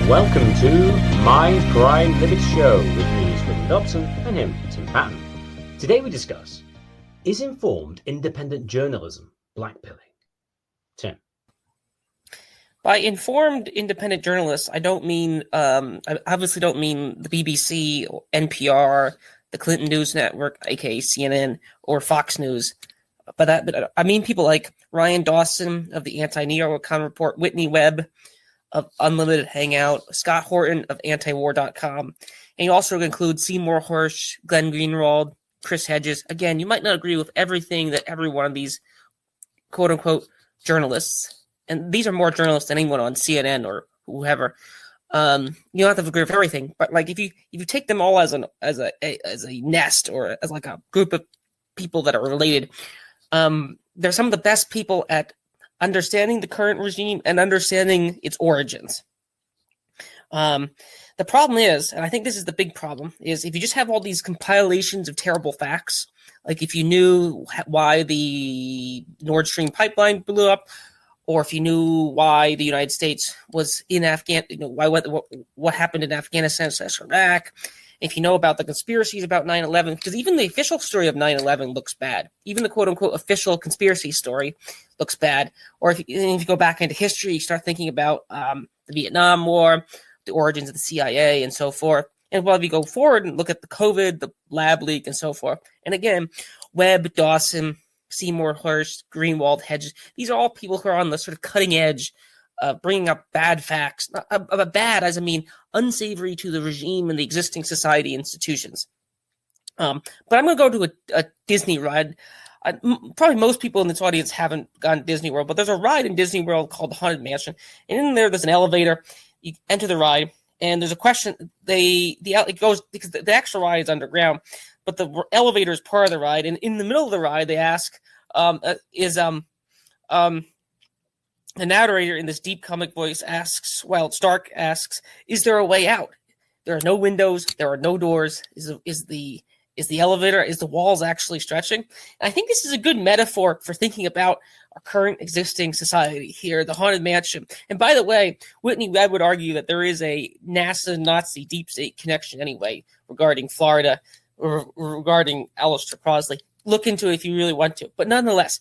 Welcome to Mindcrime Liberty Show with me, Ryan Dawson, and him, Tim Patton. Today we discuss, is informed independent journalism blackpilling? Tim. By informed independent journalists, I don't mean, I obviously don't mean the BBC, or NPR, the Clinton News Network, aka CNN, or Fox News. But I mean people like Ryan Dawson of the Anti-Neo Account Report, Whitney Webb of Unlimited Hangout, Scott Horton of antiwar.com. And you also include Seymour Hersh, Glenn Greenwald, Chris Hedges. Again, you might not agree with everything that every one of these quote-unquote journalists, and these are more journalists than anyone on CNN or whoever. You don't have to agree with everything, but like if you take them all as a nest or as like a group of people that are related, they're some of the best people at understanding the current regime and understanding its origins. The problem is, and I think this is the big problem, is if you just have all these compilations of terrible facts, like if you knew why the Nord Stream pipeline blew up, or if you knew why the United States was in what happened in Afghanistan / Iraq, if you know about the conspiracies about 9/11, because even the official story of 9/11 looks bad. Even the quote-unquote official conspiracy story looks bad. Or if you go back into history, you start thinking about the Vietnam War, the origins of the CIA, and so forth. And while we go forward and look at the COVID, the lab leak, and so forth. And again, Webb, Dawson, Seymour Hersh, Greenwald, Hedges, these are all people who are on the sort of cutting edge of bringing up bad facts. Bad, as I mean unsavory to the regime and the existing society institutions. But I'm going to go to a Disney ride. Probably most people in this audience haven't gone to Disney World, but there's a ride in Disney World called the Haunted Mansion. And in there's an elevator. You enter the ride, and there's a question. It goes because the actual ride is underground, but the elevator is part of the ride. And in the middle of the ride, they ask, the narrator in this deep comic voice asks, Stark asks, is there a way out? There are no windows. There are no doors. Is the elevator, is the walls actually stretching? And I think this is a good metaphor for thinking about our current existing society here, the Haunted Mansion. And by the way, Whitney Webb would argue that there is a NASA Nazi deep state connection anyway regarding Florida or regarding Aleister Crosby. Look into it if you really want to. But nonetheless,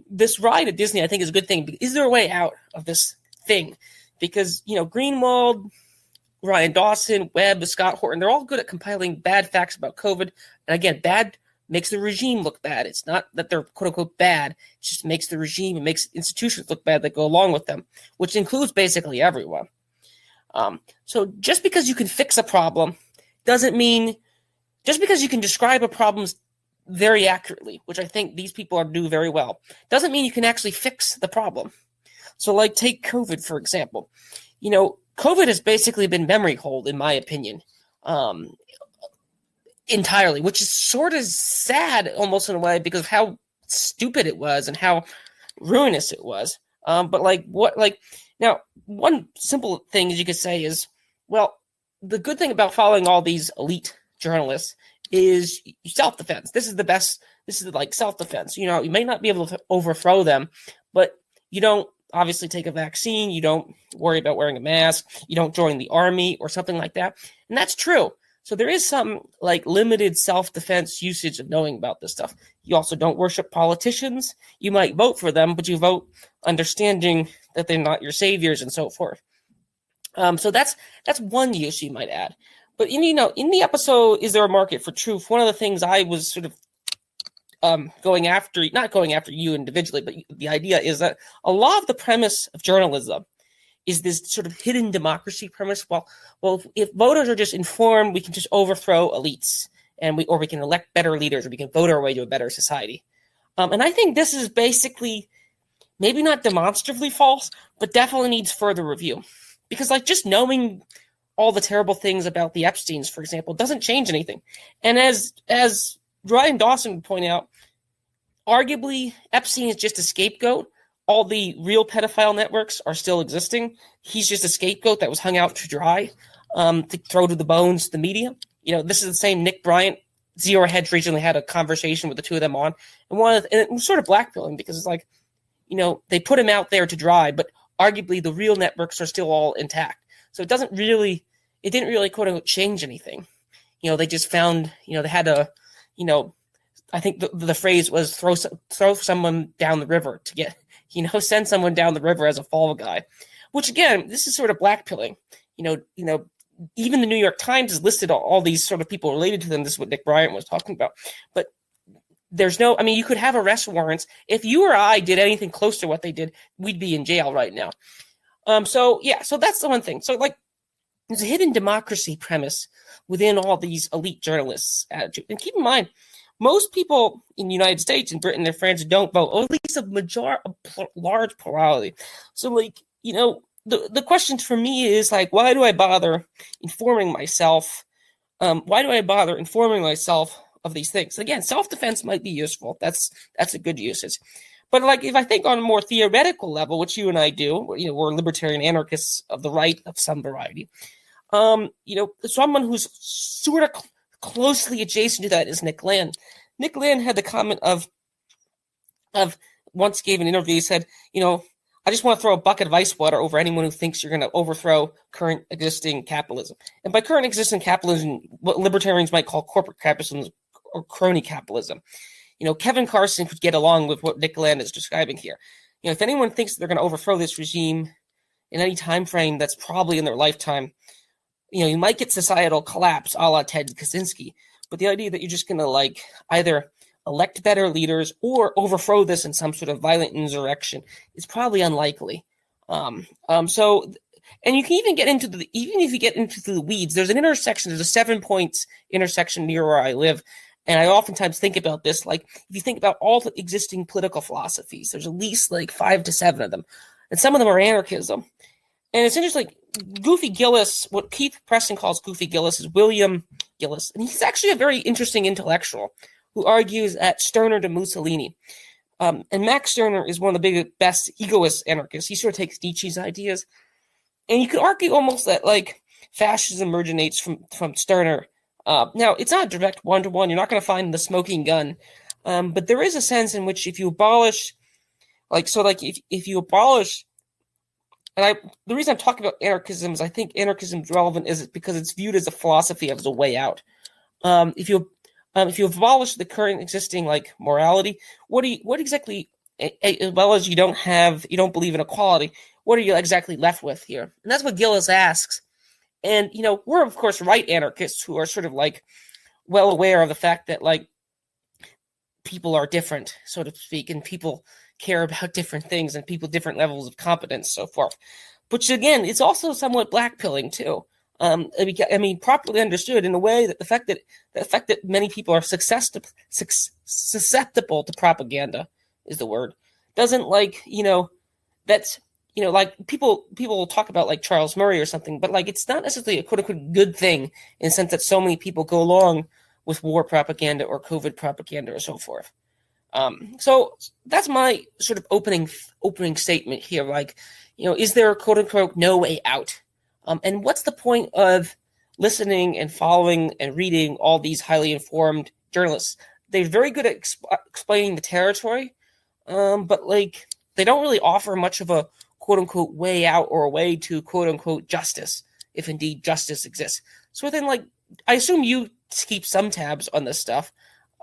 this ride at Disney, I think, is a good thing. Is there a way out of this thing? Because, Greenwald, Ryan Dawson, Webb, Scott Horton, they're all good at compiling bad facts about COVID. And again, bad makes the regime look bad. It's not that they're quote-unquote bad. It just makes the regime and makes institutions look bad that go along with them, which includes basically everyone. So just because you can fix a problem doesn't mean, just because you can describe a problem very accurately, which I think these people do very well, doesn't mean you can actually fix the problem. So like take COVID, for example. COVID has basically been memory hold, in my opinion, entirely, which is sort of sad almost in a way because of how stupid it was and how ruinous it was. Now, one simple thing you could say is, the good thing about following all these elite journalists is self-defense. This is the best. This is like self-defense. You may not be able to overthrow them, but you don't obviously take a vaccine. You don't worry about wearing a mask. You don't join the army or something like that. And that's true. So there is some like limited self-defense usage of knowing about this stuff. You also don't worship politicians. You might vote for them, but you vote understanding that they're not your saviors and so forth. So that's one use you might add. But in the episode, Is There a Market for Truth? One of the things I was sort of not going after you individually, but the idea is that a lot of the premise of journalism is this sort of hidden democracy premise. Well, if voters are just informed, we can just overthrow elites, and we can elect better leaders, or we can vote our way to a better society. And I think this is basically maybe not demonstrably false, but definitely needs further review, because like just knowing all the terrible things about the Epsteins, for example, doesn't change anything. And as Ryan Dawson would point out, arguably Epstein is just a scapegoat. All the real pedophile networks are still existing. He's just a scapegoat that was hung out to dry, to throw to the bones the media. This is the same Nick Bryant. Zero Hedge recently had a conversation with the two of them on, and it was sort of blackpilling because it's like, they put him out there to dry, but arguably the real networks are still all intact. So it didn't really quote unquote change anything. They just found, they had a, I think the phrase was throw someone down the river to get, send someone down the river as a fall guy, which again, this is sort of blackpilling. Even the New York Times has listed all these sort of people related to them. This is what Nick Bryant was talking about. But there's no, you could have arrest warrants. If you or I did anything close to what they did, we'd be in jail right now. So that's the one thing. So there's a hidden democracy premise within all these elite journalists' attitude. And keep in mind, most people in the United States and Britain and France don't vote, or at least a large plurality. So the question for me is why do I bother informing myself? Why do I bother informing myself of these things? Again, self-defense might be useful. That's a good usage. But if I think on a more theoretical level, which you and I do, we're libertarian anarchists of the right of some variety. Someone who's sort of closely adjacent to that is Nick Land. Nick Land had the comment of once gave an interview. He said, I just want to throw a bucket of ice water over anyone who thinks you're going to overthrow current existing capitalism. And by current existing capitalism, what libertarians might call corporate capitalism or crony capitalism. Kevin Carson could get along with what Nick Land is describing here. If anyone thinks they're going to overthrow this regime in any time frame that's probably in their lifetime, you might get societal collapse a la Ted Kaczynski. But the idea that you're just going to either elect better leaders or overthrow this in some sort of violent insurrection is probably unlikely. And you can even get into even if you get into the weeds, there's an intersection, there's a 7 points intersection near where I live. And I oftentimes think about this, if you think about all the existing political philosophies, there's at least 5 to 7 of them. And some of them are anarchism. And it's interesting, Goofy Gillis, what Keith Preston calls Goofy Gillis is William Gillis. And he's actually a very interesting intellectual who argues at Stirner to Mussolini. And Max Stirner is one of the best egoist anarchists. He sort of takes Nietzsche's ideas. And you could argue almost that fascism originates from Stirner. Now, it's not a direct one-to-one. You're not going to find the smoking gun. But there is a sense in which if you abolish, if you abolish, and the reason I'm talking about anarchism is I think anarchism is relevant is because it's viewed as a philosophy as a way out. If you abolish the current existing morality, what exactly, as well as you don't believe in equality, what are you exactly left with here? And that's what Gillis asks. And we're of course right anarchists who are sort of well aware of the fact that people are different, so to speak, and people care about different things and people different levels of competence, so forth. But again, it's also somewhat blackpilling too. Properly understood in a way that the fact that many people are susceptible to propaganda is the word doesn't that's people will talk about Charles Murray or something, but it's not necessarily a quote unquote good thing in the sense that so many people go along with war propaganda or COVID propaganda or so forth. So that's my sort of opening statement here. Is there a quote unquote no way out? And what's the point of listening and following and reading all these highly informed journalists? They're very good at explaining the territory, but they don't really offer much of a quote unquote way out or a way to quote unquote justice, if indeed justice exists. So then, I assume you keep some tabs on this stuff.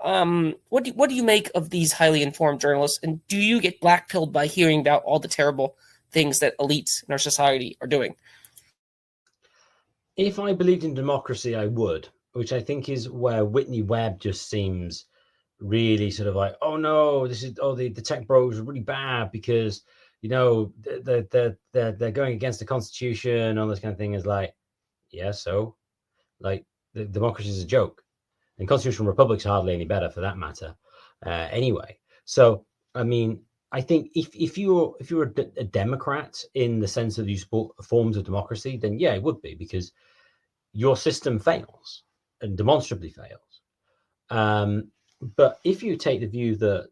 What do you make of these highly informed journalists, and do you get blackpilled by hearing about all the terrible things that elites in our society are doing? If I believed in democracy, I would, which I think is where Whitney Webb just seems really sort of oh no, the tech bros are really bad because they're going against the Constitution, all this kind of thing is so the democracy is a joke, and constitutional republics are hardly any better for that matter. Anyway, so I think if you're a Democrat in the sense that you support forms of democracy, then yeah, it would be because your system fails and demonstrably fails. But if you take the view that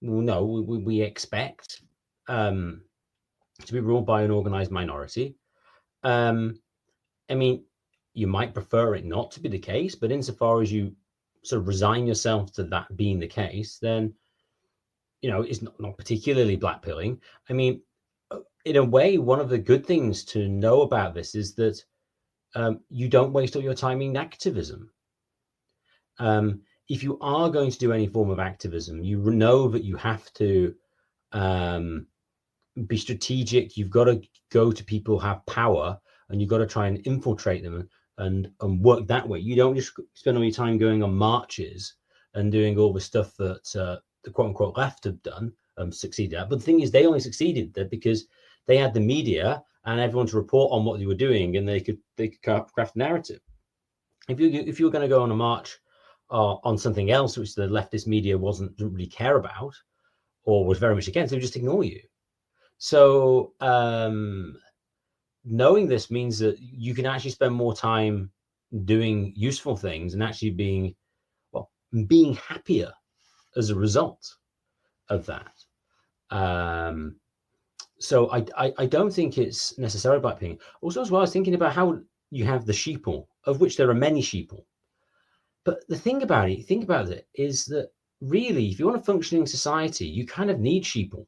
we expect to be ruled by an organized minority, you might prefer it not to be the case, but insofar as you sort of resign yourself to that being the case, then it's not particularly blackpilling. in a way, one of the good things to know about this is that you don't waste all your time in activism. If you are going to do any form of activism, you know that you have to be strategic. You've got to go to people who have power, and you've got to try and infiltrate them and work that way. You don't just spend all your time going on marches and doing all the stuff that the quote unquote left have done, succeeded at. But the thing is, they only succeeded there because they had the media and everyone to report on what they were doing, and they could craft a narrative. If you were going to go on a march on something else which the leftist media didn't really care about or was very much against, they would just ignore you. So knowing this means that you can actually spend more time doing useful things and actually being happier as a result of that. So I don't think it's necessarily blackpilling. Also, as well, I was thinking about how you have the sheeple, of which there are many sheeple. But the thing about it is that really, if you want a functioning society, you kind of need sheeple.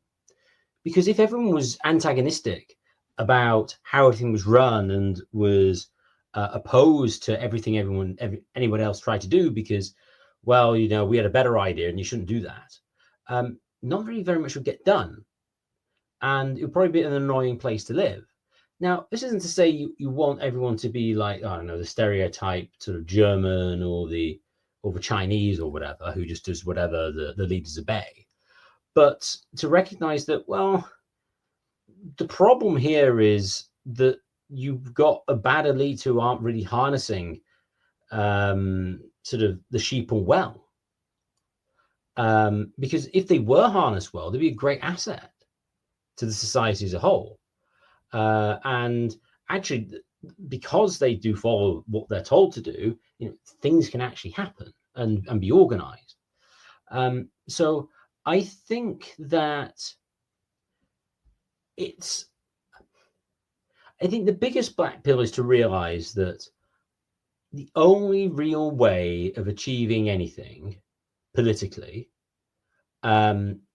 Because if everyone was antagonistic about how everything was run and was opposed to everything anyone else tried to do because, well, we had a better idea and you shouldn't do that, not really very much would get done. And it would probably be an annoying place to live. Now, this isn't to say you want everyone to be like, I don't know, the stereotype sort of German or the Chinese or whatever, who just does whatever the leaders obey. But to recognize that, well, the problem here is that you've got a bad elite who aren't really harnessing sort of the sheeple well. Because if they were harnessed well, they'd be a great asset to the society as a whole. And actually, because they do follow what they're told to do, things can actually happen and be organized. So I think that I think the biggest black pill is to realize that the only real way of achieving anything politically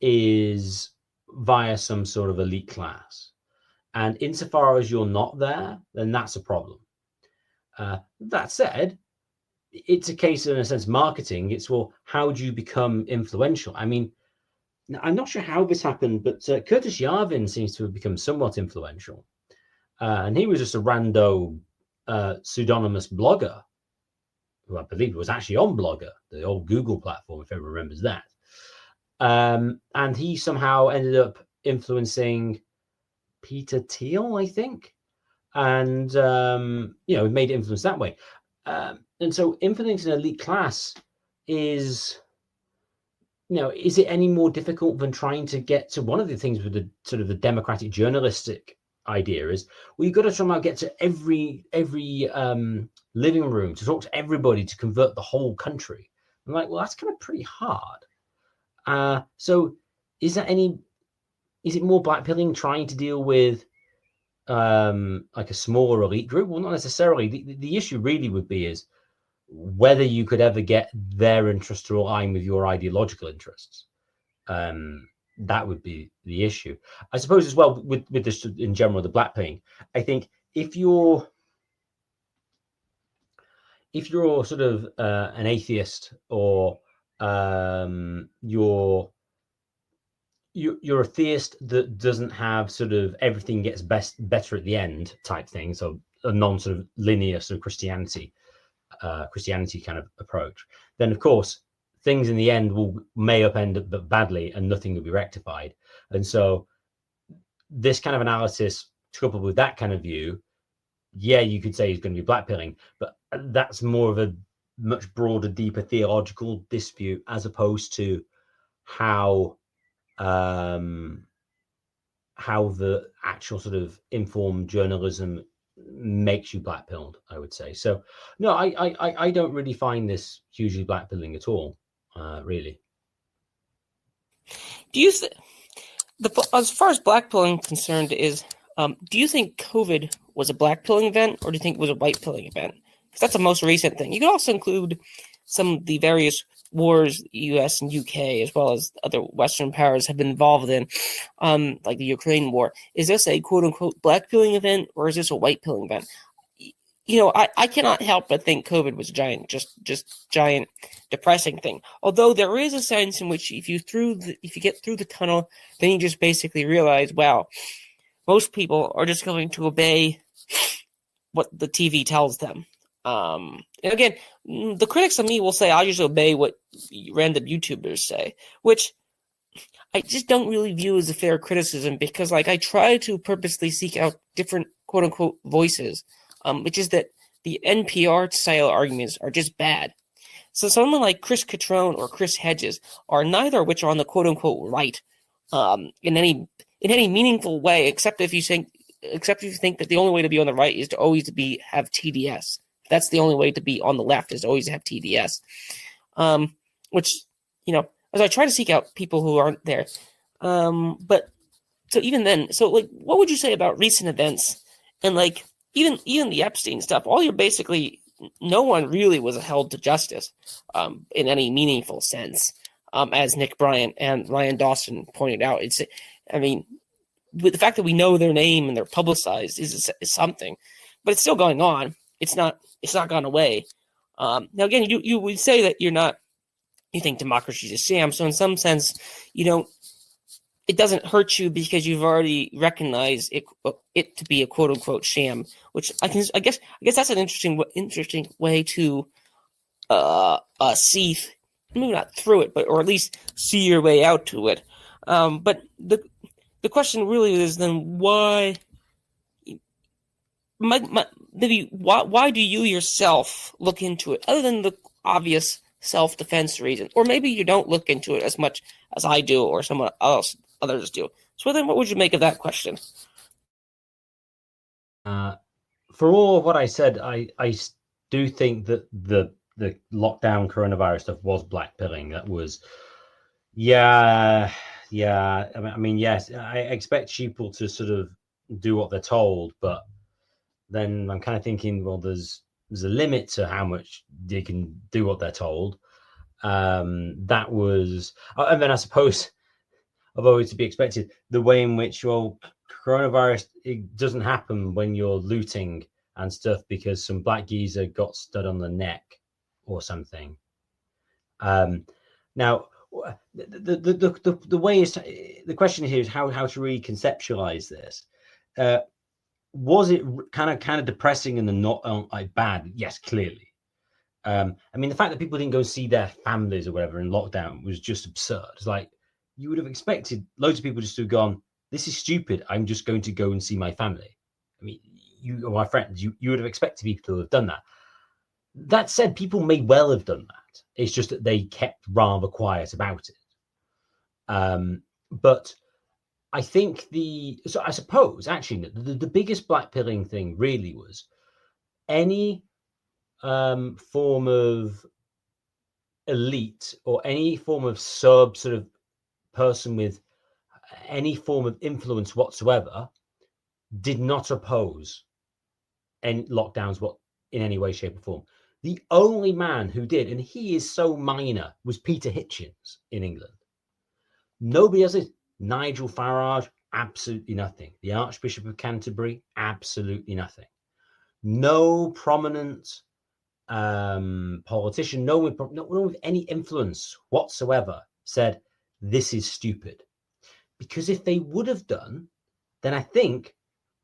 is via some sort of elite class. And insofar as you're not there, then that's a problem. That said, it's a case of, in a sense, marketing. It's, well, how do you become influential? I mean, I'm not sure how this happened, but Curtis Yarvin seems to have become somewhat influential. And he was just a rando pseudonymous blogger, who I believe was actually on Blogger, the old Google platform, if everyone remembers that. And he somehow ended up influencing Peter Thiel, I think, and made influence that way. And so influencing an elite class is it any more difficult than trying to get to one of the things with the sort of the democratic journalistic idea is, well, you've got to somehow get to every living room, to talk to everybody, to convert the whole country. I'm like, well, that's kind of pretty hard. So is it more blackpilling trying to deal with like a smaller elite group? Well, not necessarily. The issue really would be is whether you could ever get their interests to align with your ideological interests. That would be the issue. I suppose as well with this in general, the blackpilling, I think if you're sort of an atheist, or you're a theist that doesn't have sort of everything gets better at the end type thing, so a non sort of linear sort of Christianity kind of approach, then of course things in the end may end up badly and nothing will be rectified. And so this kind of analysis coupled with that kind of view, yeah, you could say it's going to be blackpilling, but that's more of a much broader, deeper theological dispute, as opposed to how the actual sort of informed journalism makes you blackpilled, I would say. So no, I don't really find this hugely blackpilling at all, really. Do you as far as blackpilling concerned is, do you think COVID was a blackpilling event, or do you think it was a white pilling event? Because that's the most recent thing. You could also include some of the various wars the U.S. and U.K. as well as other Western powers have been involved in, like the Ukraine war. Is this a quote unquote black pilling event or is this a white pilling event? I cannot help but think COVID was a giant depressing thing. Although there is a sense in which if you get through the tunnel, then you just basically realize, wow, most people are just going to obey what the TV tells them. And again, the critics of me will say I'll just obey what random YouTubers say, which I just don't really view as a fair criticism because, like, I try to purposely seek out different quote unquote voices. Which is that the NPR style arguments are just bad. So someone like Chris Catrone or Chris Hedges are neither of which are on the quote unquote right in any meaningful way, except if you think that the only way to be on the right is to always have TDS. That's the only way to be on the left is always have TDS. Which, as I try to seek out people who aren't there. But so even then, so like, what would you say about recent events and like even the Epstein stuff? No one really was held to justice in any meaningful sense, as Nick Bryant and Ryan Dawson pointed out. With the fact that we know their name and they're publicized is something, but it's still going on. It's not gone away. Now again, you would say that you think democracy is a sham. So in some sense, it doesn't hurt you because you've already recognized it to be a quote unquote sham, which I guess that's an interesting way to see, maybe not through it, or at least see your way out to it. But the question really is then why do you yourself look into it other than the obvious self-defense reason, or maybe you don't look into it as much as I do or others do. So then what would you make of that question? For all of what I said, I do think that the lockdown coronavirus stuff was blackpilling. That was, yeah. I mean, yes, I expect people to sort of do what they're told, but then I'm kind of thinking, well, there's a limit to how much they can do what they're told. That was, and then I suppose, although it's to be expected, the way in which, well, coronavirus, it doesn't happen when you're looting and stuff because some black geezer got stud on the neck or something. Now, the way is, the question here is how to really conceptualize this. Was it kind of depressing and not like bad? Yes, clearly. I mean, the fact that people didn't go see their families or whatever in lockdown was just absurd. It's like, you would have expected loads of people just to have gone, this is stupid, I'm just going to go and see my family. I mean, you or my friends, you would have expected people to have done that. That said, people may well have done that. It's just that they kept rather quiet about it. But I think so I suppose actually the biggest blackpilling thing really was any form of elite or any form of sort of person with any form of influence whatsoever did not oppose any lockdowns in any way, shape or form. The only man who did, and he is so minor, was Peter Hitchens in England. Nobody else is. Nigel Farage, absolutely nothing. The Archbishop of Canterbury, absolutely nothing. No prominent politician, no one with any influence whatsoever said, this is stupid. Because if they would have done, then I think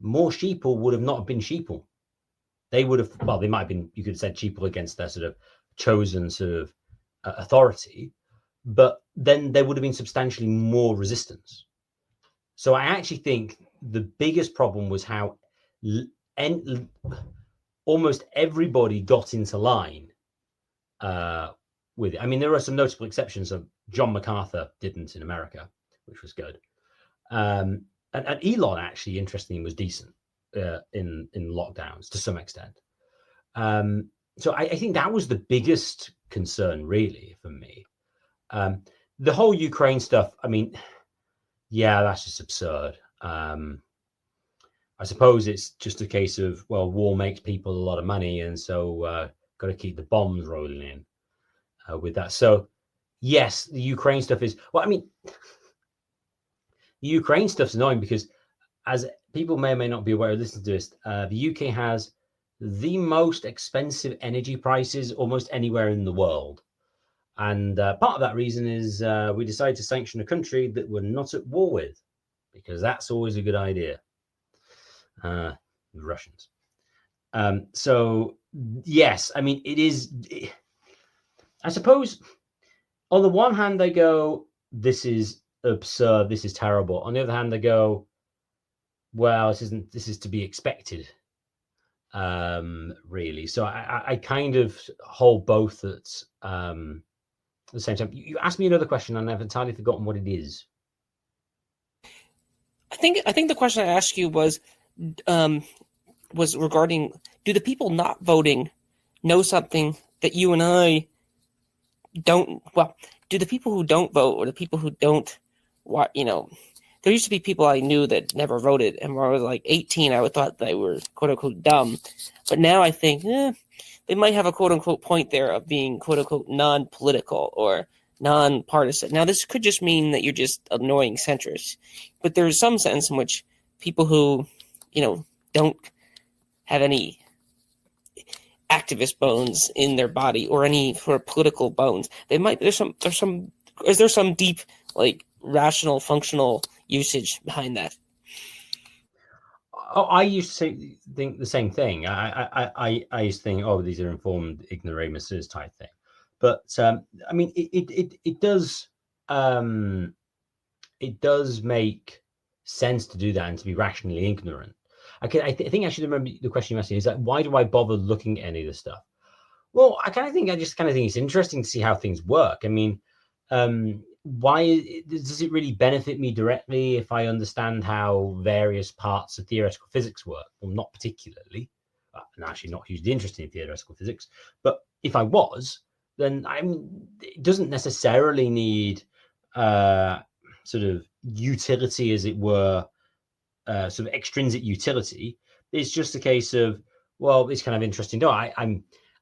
more sheeple would have not been sheeple. They would have, well, they might have been, you could have said sheeple against their sort of chosen sort of authority, but then there would have been substantially more resistance. So I actually think the biggest problem was how almost everybody got into line with it. I mean, there are some notable exceptions. Of John MacArthur didn't in America, which was good. And Elon actually, interestingly, was decent in lockdowns to some extent. So I think that was the biggest concern, really, for me. The whole Ukraine stuff, I mean, yeah, that's just absurd. I suppose it's just a case of, well, war makes people a lot of money, and so got to keep the bombs rolling in with that. So yes, the Ukraine stuff is, well, I mean, the Ukraine stuff's annoying because, as people may or may not be aware of listening to this, the UK has the most expensive energy prices almost anywhere in the world. And part of that reason is we decided to sanction a country that we're not at war with, because that's always a good idea. The Russians. So, yes, I mean, it is. I suppose on the one hand, they go, this is absurd, this is terrible. On the other hand, they go, well, this is to be expected. Really. So I kind of hold both at the same time. You asked me another question and I've entirely forgotten what it is. I think the question I asked you was regarding, do the people not voting know something that you and I don't? Well, do the people who don't vote, or the people who don't, there used to be people I knew that never voted, and when I was like 18, I would thought they were quote unquote dumb, but now I think they might have a quote unquote point there of being quote unquote non-political or non-partisan. Now, this could just mean that you're just annoying centrists, but there's some sense in which people who, don't have any activist bones in their body or any sort of political bones, is there some deep, like, rational, functional usage behind that? Oh, I used to think the same thing. I used to think, oh, these are informed ignoramuses type thing. But I mean, it does make sense to do that and to be rationally ignorant. I think I should remember the question you asked me is like, why do I bother looking at any of this stuff? Well, I just kind of think it's interesting to see how things work. I mean, why does it really benefit me directly if I understand how various parts of theoretical physics work? Well, not particularly. I'm actually not hugely interested in theoretical physics, but if I was, then it doesn't necessarily need sort of utility, as it were, sort of extrinsic utility. It's just a case of, well, it's kind of interesting. I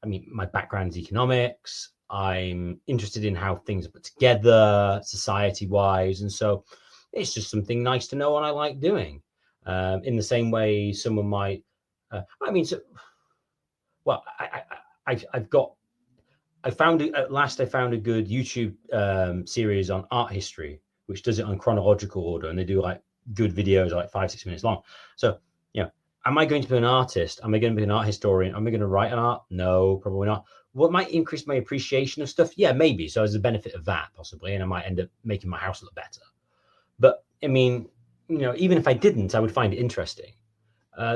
mean, my background is economics. I'm interested in how things are put together society-wise, and so it's just something nice to know and I like doing. In the same way, someone might. I found a good YouTube series on art history, which does it on chronological order, and they do like good videos, like 5-6 minutes long. So, am I going to be an artist? Am I going to be an art historian? Am I going to write an art? No, probably not. What might increase my appreciation of stuff? Yeah, maybe. So as a benefit of that, possibly, and I might end up making my house look better. But I mean, even if I didn't, I would find it interesting.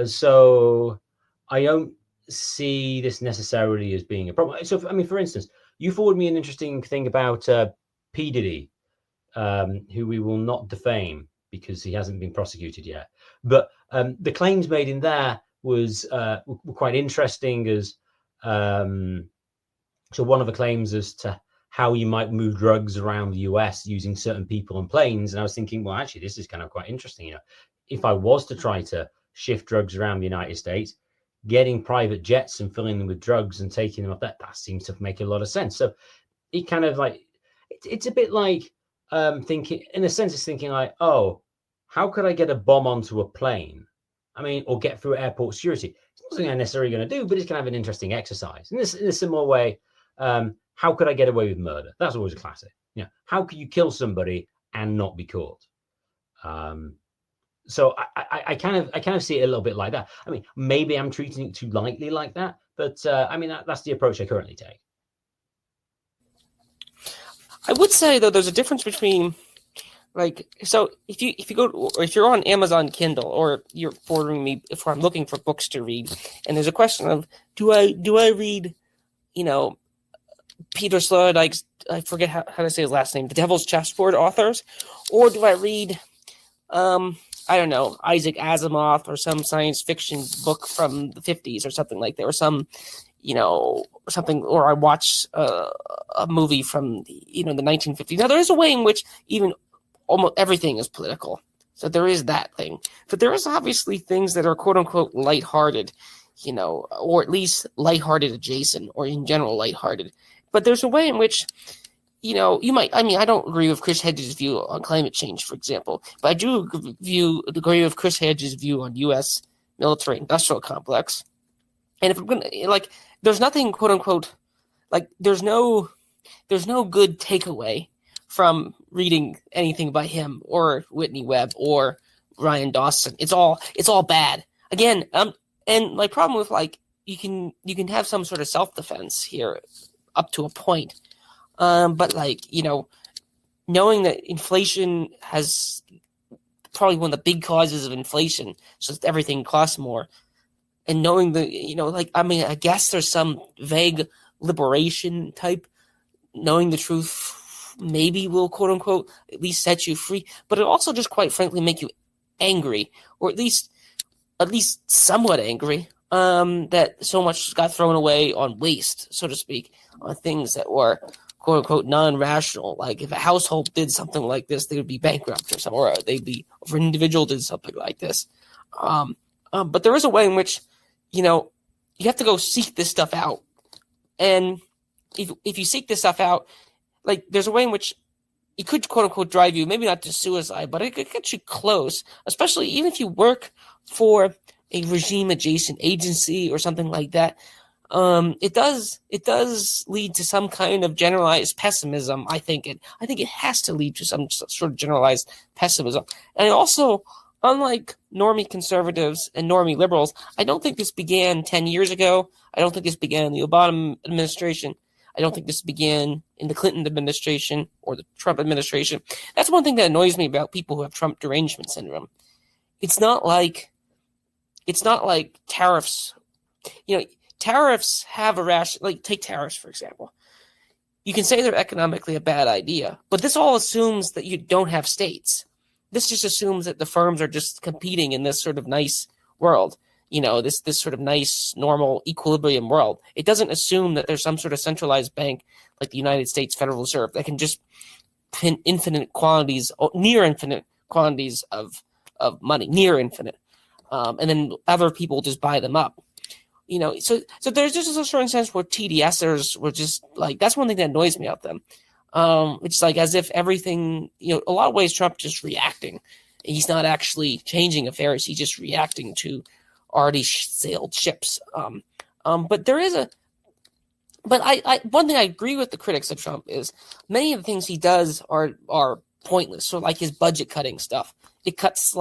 So I don't see this necessarily as being a problem. So, I mean, for instance, you forward me an interesting thing about P. Diddy, who we will not defame because he hasn't been prosecuted yet. But the claims made in there were quite interesting. As so, one of the claims as to how you might move drugs around the US using certain people and planes. And I was thinking, well, actually, this is kind of quite interesting. If I was to try to shift drugs around the United States, getting private jets and filling them with drugs and taking them off, that seems to make a lot of sense. So it kind of like, it's a bit like thinking, in a sense, it's thinking like, oh, how could I get a bomb onto a plane? I mean, or get through airport security. It's not something I'm necessarily going to do, but it's kind of an interesting exercise. In a similar way, how could I get away with murder? That's always a classic. How could you kill somebody and not be caught? So I kind of see it a little bit like that. I mean, maybe I'm treating it too lightly like that, but I mean, that's the approach I currently take. I would say, though, there's a difference between, like, so if you're on Amazon Kindle, or you're forwarding me if I'm looking for books to read, and there's a question of, do I read, Peter Sloterdijk's, I forget how to say his last name, The Devil's Chessboard authors, or do I read, I don't know, Isaac Asimov or some science fiction book from the 50s or something like that, or some, something, or I watch a movie from the 1950s. Now, there is a way in which even almost everything is political. So there is that thing. But there is obviously things that are quote unquote lighthearted, or at least lighthearted adjacent, or in general lighthearted. But there's a way in which, you might. I mean, I don't agree with Chris Hedges' view on climate change, for example, but I do agree with Chris Hedges' view on U.S. military-industrial complex. And if I'm gonna there's nothing quote unquote there's no good takeaway from reading anything by him or Whitney Webb or Ryan Dawson. It's all bad. Again, and my problem with you can have some sort of self-defense here up to a point. But knowing that inflation has probably one of the big causes of inflation, so that everything costs more, and knowing I guess there's some vague liberation type, knowing the truth maybe will quote unquote at least set you free, but it also just quite frankly make you angry, or at least somewhat angry, that so much got thrown away on waste, so to speak, on things that were quote unquote non-rational. Like if a household did something like this, they would be bankrupt or something, or if an individual did something like this. But there is a way in which, you have to go seek this stuff out. And if you seek this stuff out, there's a way in which it could quote unquote drive you, maybe not to suicide, but it could get you close, especially even if you work for a regime adjacent agency or something like that. It does lead to some kind of generalized pessimism. I think it has to lead to some sort of generalized pessimism. And also, unlike normie conservatives and normie liberals, I don't think this began 10 years ago. I don't think this began in the Obama administration. I don't think this began in the Clinton administration or the Trump administration. That's one thing that annoys me about people who have Trump derangement syndrome. It's not like tariffs. Tariffs have a rational, take tariffs, for example. You can say they're economically a bad idea, but this all assumes that you don't have states. This just assumes that the firms are just competing in this sort of nice world, this sort of nice, normal equilibrium world. It doesn't assume that there's some sort of centralized bank like the United States Federal Reserve that can just print near infinite quantities of money, near infinite, and then other people just buy them up. So there's just a certain sense where TDSers were just that's one thing that annoys me about them. It's as if everything, a lot of ways Trump just reacting. He's not actually changing affairs. He's just reacting to already sailed ships. But there is I one thing I agree with the critics of Trump is many of the things he does are pointless. So his budget cutting stuff, it cuts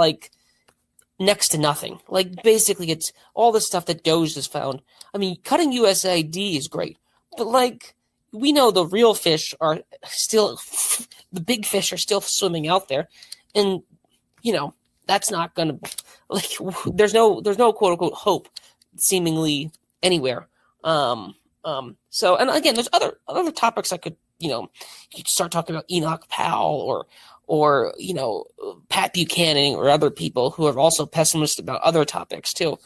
next to nothing. Basically it's all the stuff that Doge has found. I mean, cutting USAID is great, but we know the real fish are still, the big fish are still swimming out there, and that's not gonna there's no quote unquote hope seemingly anywhere. So, and again, there's other topics I could you could start talking about Enoch Powell or Pat Buchanan or other people who are also pessimistic about other topics too.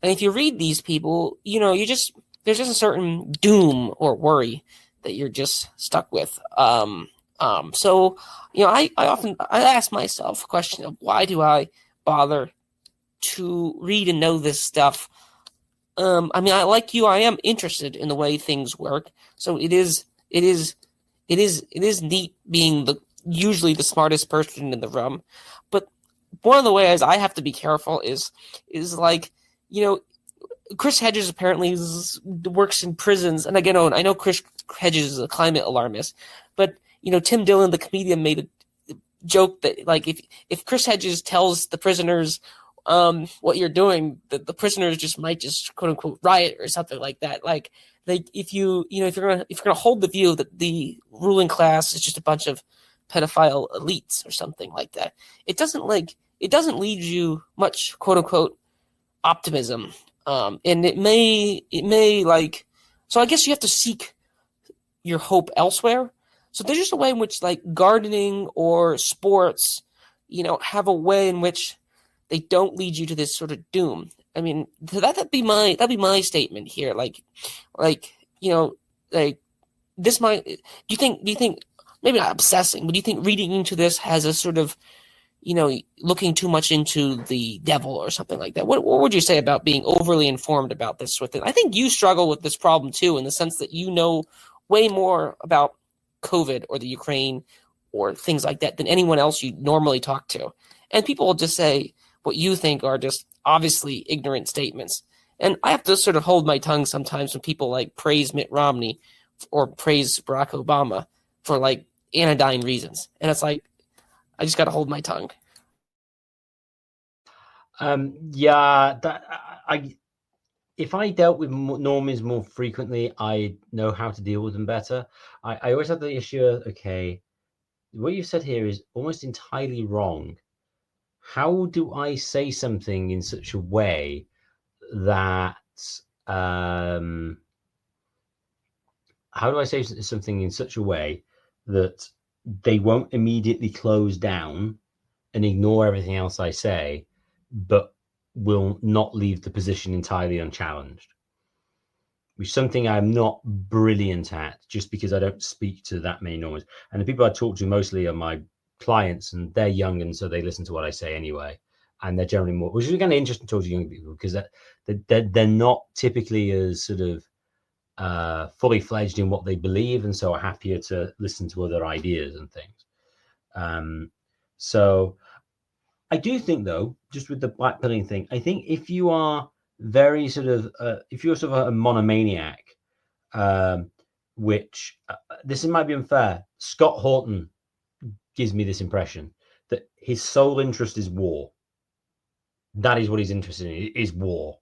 And if you read these people, there's just a certain doom or worry that you're just stuck with. So I often ask myself a question of why do I bother to read and know this stuff? I mean, like you, I am interested in the way things work. So it is neat being usually the smartest person in the room. But one of the ways I have to be careful is Chris Hedges apparently works in prisons. And again, I know Chris Hedges is a climate alarmist, but Tim Dillon, the comedian, made a joke that if Chris Hedges tells the prisoners what you're doing, the prisoners just might quote unquote riot or something like that. If you're gonna hold the view that the ruling class is just a bunch of pedophile elites or something like that, it doesn't lead you much quote unquote optimism. And it may so I guess you have to seek your hope elsewhere. So there's just a way in which gardening or sports, have a way in which they don't lead you to this sort of doom. I mean, that'd be my statement here. This might. Do you think maybe not obsessing, but do you think reading into this has a sort of, looking too much into the devil or something like that? What would you say about being overly informed about this? I think you struggle with this problem too, in the sense that way more about COVID or the Ukraine or things like that than anyone else you normally talk to. And people will just say what you think are just obviously ignorant statements. And I have to sort of hold my tongue sometimes when people like praise Mitt Romney or praise Barack Obama for like anodyne reasons. And it's like, I just got to hold my tongue. If I dealt with normies more frequently, I know how to deal with them better. I always have the issue of, okay, what you've said here is almost entirely wrong. How do I say something in such a way that how do I say something in such a way that they won't immediately close down and ignore everything else I say, but will not leave the position entirely unchallenged? Which is something I'm not brilliant at, just because I don't speak to that many normies. And the people I talk to mostly are my clients, and they're young, and so they listen to what I say anyway. And they're generally more, which is kind of interesting to talk to young people, because they're not typically as sort of fully fledged in what they believe, and so are happier to listen to other ideas and things. So I do think, though, just with the blackpilling thing, I think if you are very sort of, if you're sort of a monomaniac, which this might be unfair, Scott Horton gives me this impression that his sole interest is war. That is what he's interested in, is war.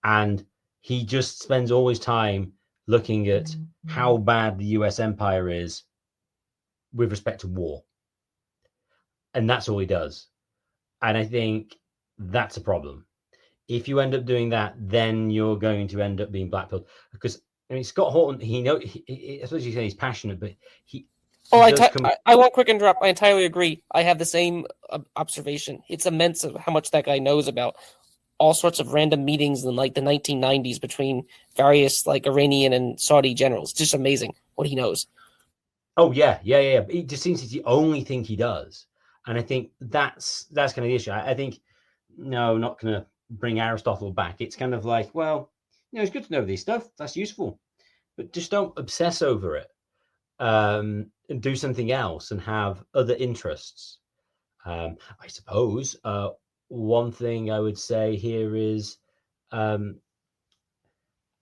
And he just spends all his time looking at how bad the US empire is with respect to war. And that's all he does. And I think that's a problem. If you end up doing that, then you're going to end up being blackpilled. Because, I mean, Scott Horton, I suppose you say he's passionate, but I won't quick interrupt. I entirely agree. I have the same observation. It's immense of how much that guy knows about all sorts of random meetings in like the 1990s between various like Iranian and Saudi generals. Just amazing what he knows. Oh, yeah. It just seems it's the only thing he does. And I think that's kind of the issue. I think, no, not going to bring Aristotle back. It's kind of like, well, it's good to know this stuff. That's useful. But just don't obsess over it. And do something else and have other interests. I suppose one thing I would say here is, I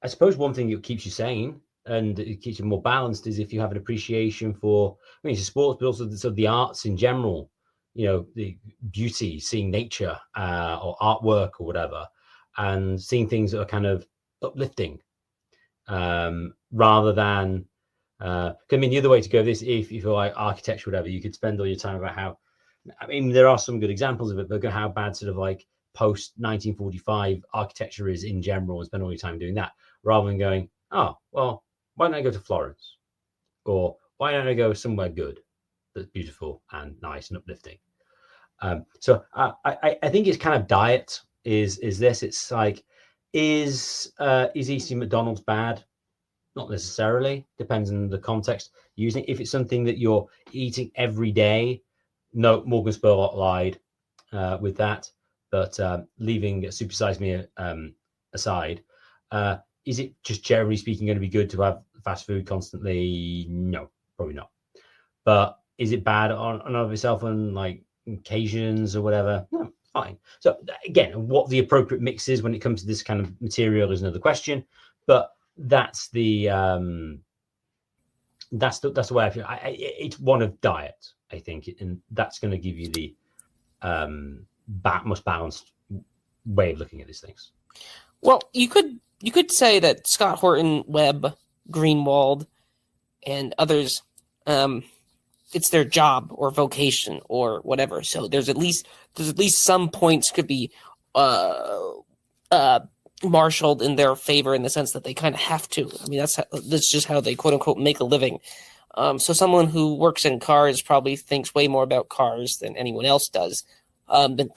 suppose one thing that keeps you sane and it keeps you more balanced is if you have an appreciation for, I mean, it's sports, but also the arts in general. The beauty, seeing nature or artwork or whatever, and seeing things that are kind of uplifting, rather than. I mean, the other way to go this, if you like architecture, whatever, you could spend all your time about how. I mean, there are some good examples of it, but how bad sort of like post 1945 architecture is in general, and spend all your time doing that, rather than going, oh well, why don't I go to Florence, or why don't I go somewhere good that's beautiful and nice and uplifting. So I think it's kind of diet is this. It's like, is eating McDonald's bad? Not necessarily. Depends on the context using. If it's something that you're eating every day, no, Morgan Spurlock lied with that. But leaving Supersize Me aside, is it just generally speaking going to be good to have fast food constantly? No, probably not. But is it bad on of itself on like occasions or whatever? No, fine. So again, what the appropriate mix is when it comes to this kind of material is another question. But that's the way I feel. It's one of diet, I think, and that's going to give you the most balanced way of looking at these things. Well, you could say that Scott Horton, Webb, Greenwald, and others, it's their job or vocation or whatever. So there's at least some points could be marshaled in their favor in the sense that they kind of have to. I mean, that's just how they quote unquote make a living. So someone who works in cars probably thinks way more about cars than anyone else does, than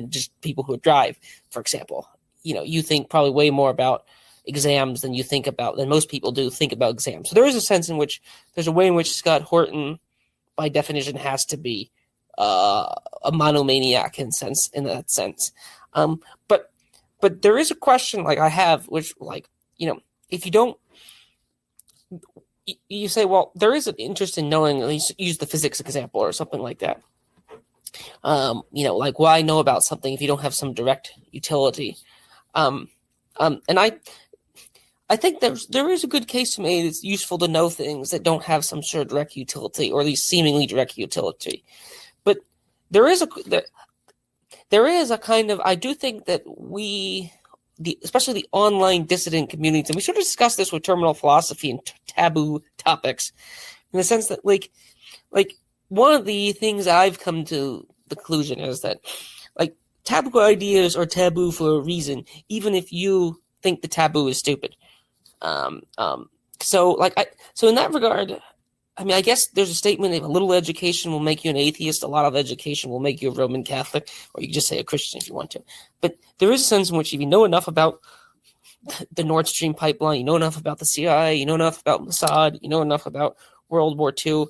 just people who drive, for example. You think probably way more about exams than most people do think about exams. So there is a sense in which there's a way in which Scott Horton, by definition, has to be a monomaniac in that sense. But there is a question like I have, which if you don't, you say, well, there is an interest in knowing, at least use the physics example or something like that. Like why know about something if you don't have some direct utility? And I think there is a good case made. It's useful to know things that don't have some sort of direct utility, or at least seemingly direct utility. But there is a kind of, I do think that especially the online dissident communities, and we sort of discussed this with terminal philosophy and taboo topics, in the sense that like one of the things I've come to the conclusion is that like taboo ideas are taboo for a reason, even if you think the taboo is stupid. So in that regard, I mean, I guess there's a statement that a little education will make you an atheist, a lot of education will make you a Roman Catholic, or you can just say a Christian if you want to. But there is a sense in which if you know enough about the Nord Stream pipeline, you know enough about the CIA, you know enough about Mossad, you know enough about World War II,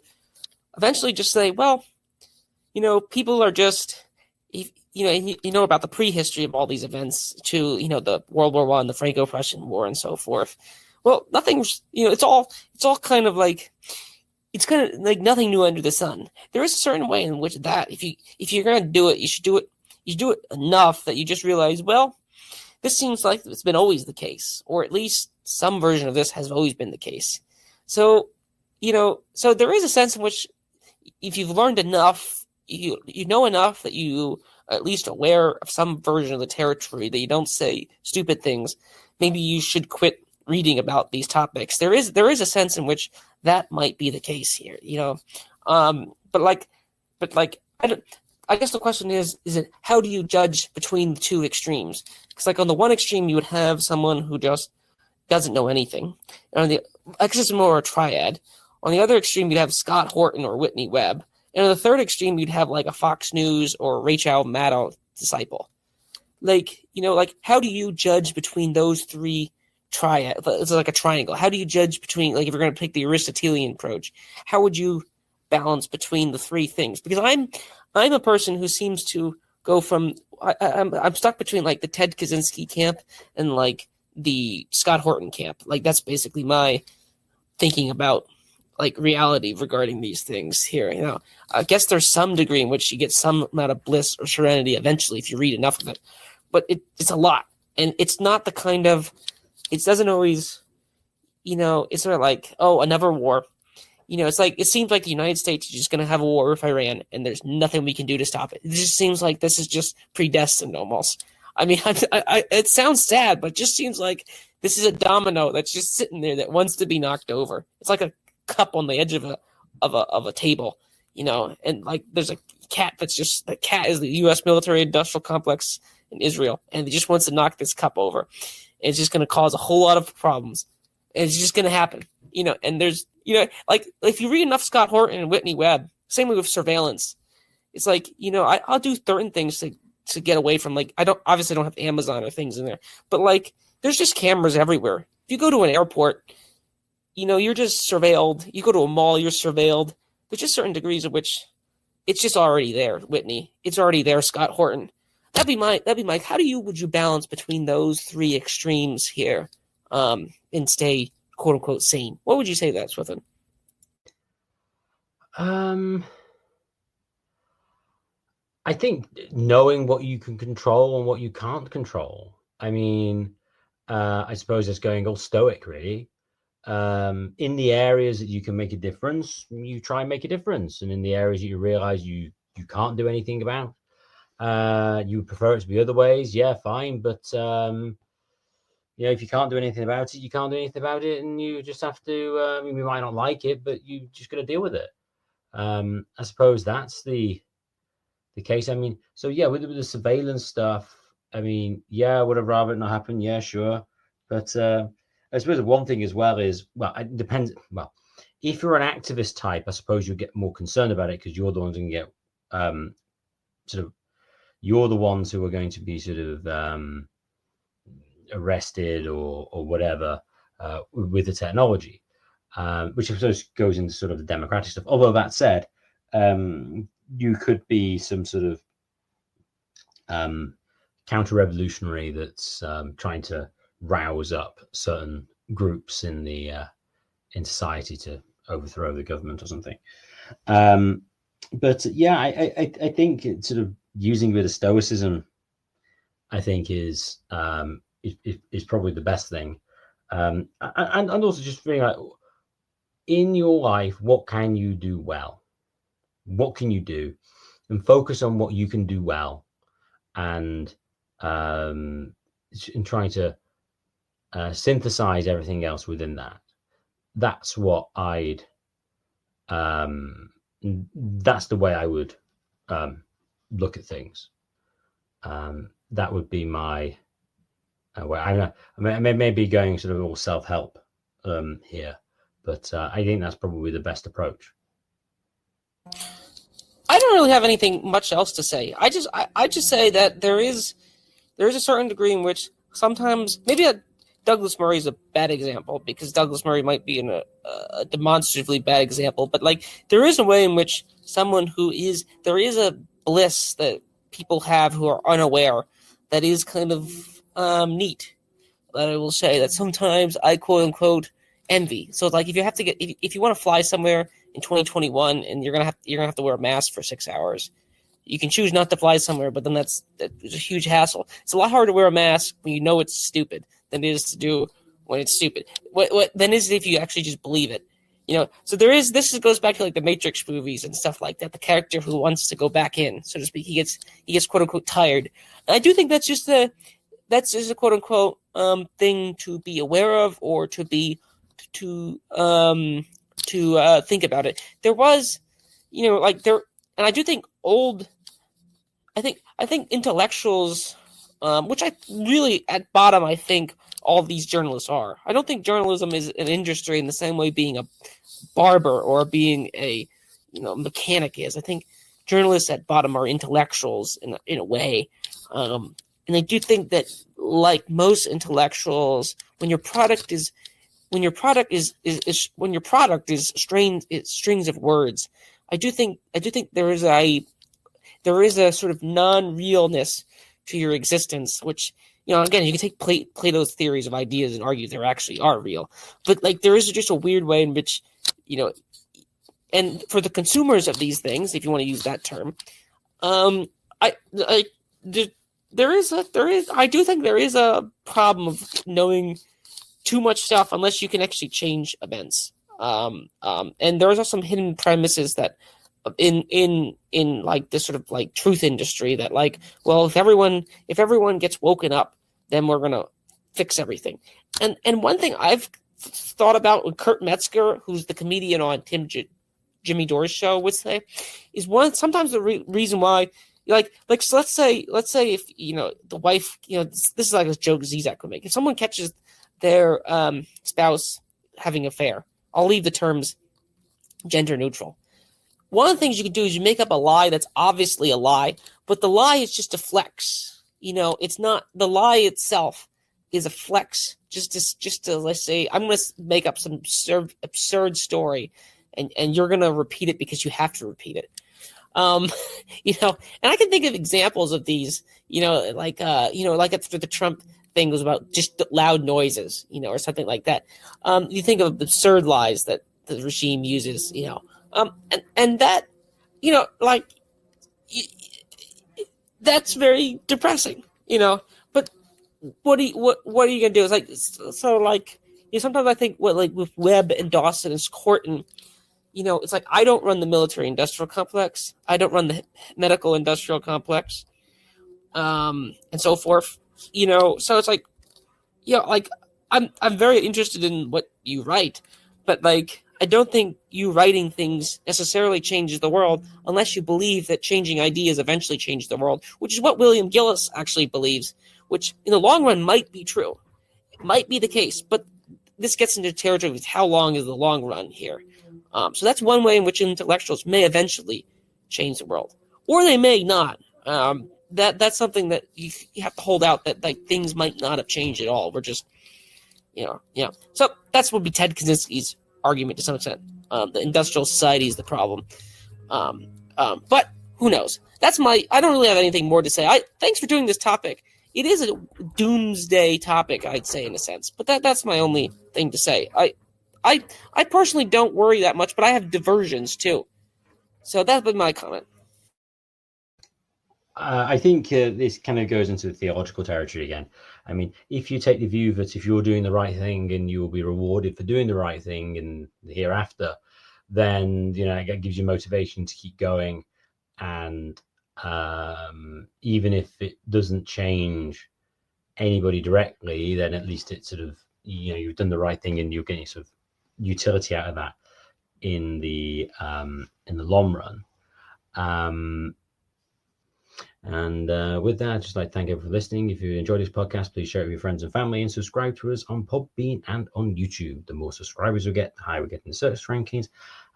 eventually just say, well, people are just, you know about the prehistory of all these events to, the World War I, the Franco-Prussian War, and so forth. Well, nothing's, it's all kind of like, it's kind of like nothing new under the sun. There is a certain way in which that, if you're going to do it, you should do it enough that you just realize, well, this seems like it's been always the case, or at least some version of this has always been the case. So, so there is a sense in which if you've learned enough, you know enough that you are at least aware of some version of the territory, that you don't say stupid things, maybe you should quit reading about these topics. There is a sense in which that might be the case here, but I guess the question is it how do you judge between the two extremes? Because like on the one extreme, you would have someone who just doesn't know anything, and on the it's more a triad. On the other extreme, you'd have Scott Horton or Whitney Webb, and on the third extreme, you'd have like a Fox News or Rachel Maddow disciple. Like how do you judge between those three? Triad. It's like a triangle. How do you judge between, like, if you're going to pick the Aristotelian approach, how would you balance between the three things? Because I'm a person who seems to go from I'm stuck between like the Ted Kaczynski camp and like the Scott Horton camp. Like that's basically my thinking about like reality regarding these things here. I guess there's some degree in which you get some amount of bliss or serenity eventually if you read enough of it, but it's a lot, and it's not the kind of. It doesn't always, it's sort of like, oh, another war. It's like, it seems like the United States is just going to have a war with Iran and there's nothing we can do to stop it. It just seems like this is just predestined almost. I mean, it sounds sad, but it just seems like this is a domino that's just sitting there that wants to be knocked over. It's like a cup on the edge of a table, and like there's a cat the cat is the U.S. military industrial complex in Israel, and it just wants to knock this cup over. It's just going to cause a whole lot of problems. It's just going to happen, and there's, like if you read enough Scott Horton and Whitney Webb, same way with surveillance. It's like, I'll do certain things to get away from, like, I don't have Amazon or things in there, but like, there's just cameras everywhere. If you go to an airport, you're just surveilled. You go to a mall, you're surveilled. There's just certain degrees of which it's just already there, Whitney. It's already there, Scott Horton. That'd be my. How would you balance between those three extremes here, and stay quote unquote sane? What would you say that's within? I think knowing what you can control and what you can't control. I mean, I suppose it's going all stoic, really. In the areas that you can make a difference, you try and make a difference, and in the areas that you realize you can't do anything about. You would prefer it to be other ways, yeah, fine, but if you can't do anything about it, you can't do anything about it, and you just have to. We might not like it, but you just got to deal with it. I suppose that's the case. I mean, so yeah, with the surveillance stuff, I mean, yeah, would have rather it not happen? Yeah, sure, but I suppose one thing as well is, well, it depends. Well, if you're an activist type, I suppose you'll get more concerned about it because you're the ones who can get sort of. You're the ones who are going to be sort of arrested or whatever with the technology, which I suppose goes into sort of the democratic stuff. Although that said, you could be some sort of counter-revolutionary that's trying to rouse up certain groups in the in society to overthrow the government or something. But yeah, I think it's sort of using a bit of stoicism, I think is probably the best thing. And also just feeling like, in your life, what can you do well? What can you do? And focus on what you can do well, and in trying to synthesize everything else within that. That's what I'd. That's the way I would look at things. That would be my way. I may be going sort of all self-help here, but I think that's probably the best approach. I don't really have anything much else to say. I just say that there is a certain degree in which sometimes maybe Douglas Murray is a bad example, because Douglas Murray might be in a demonstratively bad example, but like there is a way in which there is a bliss that people have who are unaware that is kind of neat. That I will say that sometimes I quote unquote envy. So like if you want to fly somewhere in 2021 and you're gonna have to wear a mask for 6 hours, you can choose not to fly somewhere, but then that's a huge hassle. It's a lot harder to wear a mask when you know it's stupid than it is to do when it's stupid. What then is it if you actually just believe it? So this goes back to like the Matrix movies and stuff like that. The character who wants to go back in, so to speak, he gets quote unquote tired. And I do think that's just a quote unquote thing to be aware of, or to think about it. There was, and I do think I think intellectuals, which I really at bottom I think all these journalists are. I don't think journalism is an industry in the same way being a barber or being a mechanic is. I think journalists at bottom are intellectuals in a way, and I do think that, like most intellectuals, when your product is strings of words, I do think there is a sort of non-realness to your existence, which, again, you can take Plato's theories of ideas and argue they actually are real, but like there is just a weird way in which, and for the consumers of these things, if you want to use that term, I do think there is a problem of knowing too much stuff unless you can actually change events. And there are some hidden premises that in like this sort of like truth industry that like, well, if everyone gets woken up, then we're gonna fix everything. And one thing I've thought about with Kurt Metzger, who's the comedian on Jimmy Dore's show, would say, is sometimes the reason why, so let's say if the wife, this is like a joke Zizek would make. If someone catches their spouse having an affair, I'll leave the terms gender neutral. One of the things you can do is you make up a lie that's obviously a lie, but the lie is just a flex. It's not the lie itself is a flex. Just to let's say I'm going to make up some absurd story, and you're going to repeat it because you have to repeat it. And I can think of examples of these. Like after the Trump thing was about just loud noises, or something like that. You think of absurd lies that the regime uses, and that, that's very depressing, But what are you gonna do? It's like sometimes I think with Webb and Dawson and Horton, it's like I don't run the military industrial complex, I don't run the medical industrial complex, and so forth. So it's like, I'm very interested in what you write, but like I don't think you writing things necessarily changes the world unless you believe that changing ideas eventually change the world, which is what William Gillis actually believes, which in the long run might be true. It might be the case, but this gets into territory with how long is the long run here. So that's one way in which intellectuals may eventually change the world, or they may not. That's something that you have to hold out, that like things might not have changed at all. We're just, So that's would be Ted Kaczynski's argument to some extent. The industrial society is the problem. But who knows? I don't really have anything more to say. Thanks for doing this topic. It is a doomsday topic, I'd say, in a sense, but that's my only thing to say. I personally don't worry that much, but I have diversions too. So that's been my comment. I think this kind of goes into the theological territory again. I mean, if you take the view that if you're doing the right thing and you will be rewarded for doing the right thing in the hereafter, then it gives you motivation to keep going. And even if it doesn't change anybody directly, then at least it's sort of you've done the right thing and you're getting sort of utility out of that in the long run. And with that, I'd just like to thank everyone for listening. If you enjoyed this podcast, please share it with your friends and family and subscribe to us on Podbean and on YouTube. The more subscribers we get, the higher we get in the search rankings,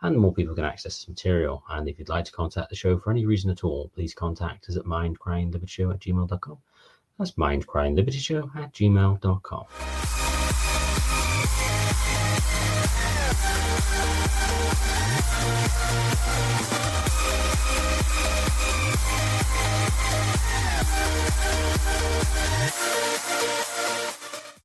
and the more people can access this material. And if you'd like to contact the show for any reason at all, please contact us at mindcrimelibertyshow@gmail.com. That's mindcrimelibertyshow@gmail.com.